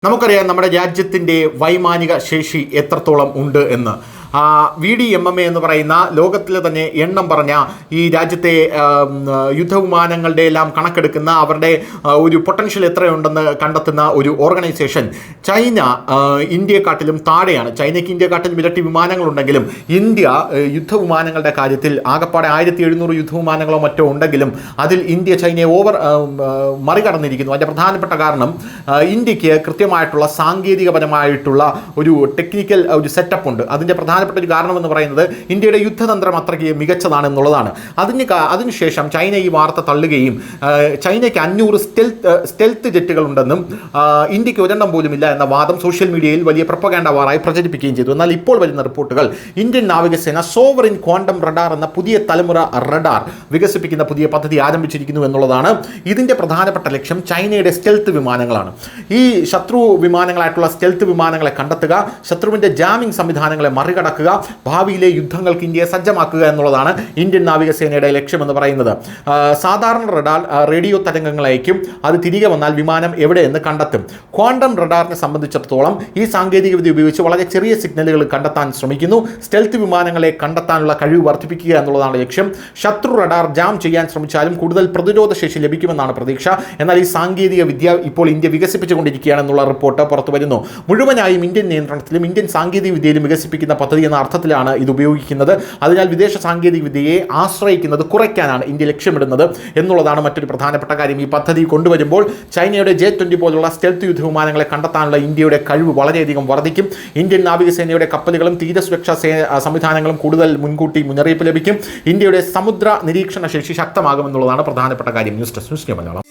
നമുക്കറിയാം നമ്മുടെ രാജ്യത്തിൻ്റെ വൈമാനിക ശേഷി എത്രത്തോളം ഉണ്ട് എന്ന്. VDMMA എന്ന് പറയുന്ന ലോകത്തിലെ തന്നെ എണ്ണം പറഞ്ഞ ഈ രാജ്യത്തെ യുദ്ധവിമാനങ്ങളുടെ എല്ലാം കണക്കെടുക്കുന്ന അവരുടെ ഒരു പൊട്ടൻഷ്യൽ എത്രയുണ്ടെന്ന് കണ്ടെത്തുന്ന ഒരു ഓർഗനൈസേഷൻ ചൈന ഇന്ത്യയെക്കാട്ടിലും താഴെയാണ്. ചൈനയ്ക്ക് ഇന്ത്യയെക്കാട്ടിലും ഇരട്ടി വിമാനങ്ങളുണ്ടെങ്കിലും ഇന്ത്യ യുദ്ധവിമാനങ്ങളുടെ കാര്യത്തിൽ ആകപ്പാടെ 1700 യുദ്ധവിമാനങ്ങളോ മറ്റോ ഉണ്ടെങ്കിലും അതിൽ ഇന്ത്യ ചൈനയെ മറികടന്നിരിക്കുന്നു. അതിൻ്റെ പ്രധാനപ്പെട്ട കാരണം ഇന്ത്യക്ക് കൃത്യമായിട്ടുള്ള സാങ്കേതികപരമായിട്ടുള്ള ഒരു ടെക്നിക്കൽ ഒരു സെറ്റപ്പ് ഉണ്ട്. അതിൻ്റെ പ്രധാനപ്പെട്ട ഒരു കാരണം എന്ന് പറയുന്നത് ഇന്ത്യയുടെ യുദ്ധതന്ത്രം അത്രയ്ക്ക് മികച്ചതാണ് എന്നുള്ളതാണ്. അതിനുശേഷം ചൈന ഈ വാർത്ത തള്ളുകയും ചൈനയ്ക്ക് 500 സ്റ്റെൽത്ത് ജെറ്റുകൾ ഉണ്ടെന്നും ഇന്ത്യക്ക് ഒരെണ്ണം പോലും ഇല്ല എന്ന വാദം സോഷ്യൽ മീഡിയയിൽ വലിയ പ്രൊപ്പഗാൻഡ വാറായി പ്രചരിപ്പിക്കുകയും ചെയ്തു. എന്നാൽ ഇപ്പോൾ വരുന്ന റിപ്പോർട്ടുകൾ ഇന്ത്യൻ നാവികസേന സോവറിൻ ക്വാണ്ടം റഡാർ എന്ന പുതിയ തലമുറ റഡാർ വികസിപ്പിക്കുന്ന പുതിയ പദ്ധതി ആരംഭിച്ചിരിക്കുന്നു എന്നുള്ളതാണ്. ഇതിൻ്റെ പ്രധാനപ്പെട്ട ലക്ഷ്യം ചൈനയുടെ സ്റ്റെൽത്ത് വിമാനങ്ങളാണ്. ഈ ശത്രു വിമാനങ്ങളായിട്ടുള്ള സ്റ്റെൽത്ത് വിമാനങ്ങളെ കണ്ടെത്തുക, ശത്രുവിൻ്റെ ജാമിംഗ് സംവിധാനങ്ങളെ മറികടക്കുക, ഭാവിയിലെ യുദ്ധങ്ങൾക്ക് ഇന്ത്യയെ സജ്ജമാക്കുക എന്നുള്ളതാണ് ഇന്ത്യൻ നാവികസേനയുടെ ലക്ഷ്യമെന്ന് പറയുന്നത്. സാധാരണ റഡാർ റേഡിയോ തരംഗങ്ങളായിരിക്കും, അത് തിരികെ വന്നാൽ വിമാനം എവിടെയെന്ന് കണ്ടെത്തും. ക്വാണ്ടം റഡാറിനെ സംബന്ധിച്ചിടത്തോളം ഈ സാങ്കേതികവിദ്യ ഉപയോഗിച്ച് വളരെ ചെറിയ സിഗ്നലുകൾ കണ്ടെത്താൻ ശ്രമിക്കുന്നു. സ്റ്റെൽത്ത് വിമാനങ്ങളെ കണ്ടെത്താനുള്ള കഴിവ് വർദ്ധിപ്പിക്കുക എന്നുള്ളതാണ് ലക്ഷ്യം. ശത്രു റഡാർ ജാം ചെയ്യാൻ ശ്രമിച്ചാലും കൂടുതൽ പ്രതിരോധ ശേഷി ലഭിക്കുമെന്നാണ് പ്രതീക്ഷ. എന്നാൽ ഈ സാങ്കേതിക വിദ്യ ഇപ്പോൾ ഇന്ത്യ വികസിപ്പിച്ചുകൊണ്ടിരിക്കുകയാണെന്നുള്ള റിപ്പോർട്ട് പുറത്തു വരുന്നു. മുഴുവനായും ഇന്ത്യൻ നിയന്ത്രണത്തിലും ഇന്ത്യൻ സാങ്കേതിക വിദ്യയിലും വികസിപ്പിക്കുന്ന പദ്ധതി എന്ന അർത്ഥത്തിലാണ് ഇത് ഉപയോഗിക്കുന്നത്. അതിനാൽ വിദേശ സാങ്കേതിക വിദ്യയെ ആശ്രയിക്കുന്നത് കുറയ്ക്കാനാണ് ഇന്ത്യ ലക്ഷ്യമിടുന്നത് എന്നുള്ളതാണ് മറ്റൊരു പ്രധാനപ്പെട്ട കാര്യം. ഈ പദ്ധതി കൊണ്ടുവരുമ്പോൾ ചൈനയുടെ J-20 പോലുള്ള സ്റ്റെൽത്ത് യുദ്ധവിമാനങ്ങളെ കണ്ടെത്താനുള്ള ഇന്ത്യയുടെ കഴിവ് വളരെയധികം വർദ്ധിക്കും. ഇന്ത്യൻ നാവികസേനയുടെ കപ്പലുകളും തീരസുരക്ഷാ സംവിധാനങ്ങളും കൂടുതൽ മുൻകൂട്ടി മുന്നറിയിപ്പ് ലഭിക്കും. ഇന്ത്യയുടെ സമുദ്ര നിരീക്ഷണ ശേഷി ശക്തമാകുമെന്നുള്ളതാണ് പ്രധാനപ്പെട്ട കാര്യം. News desk Malayalam.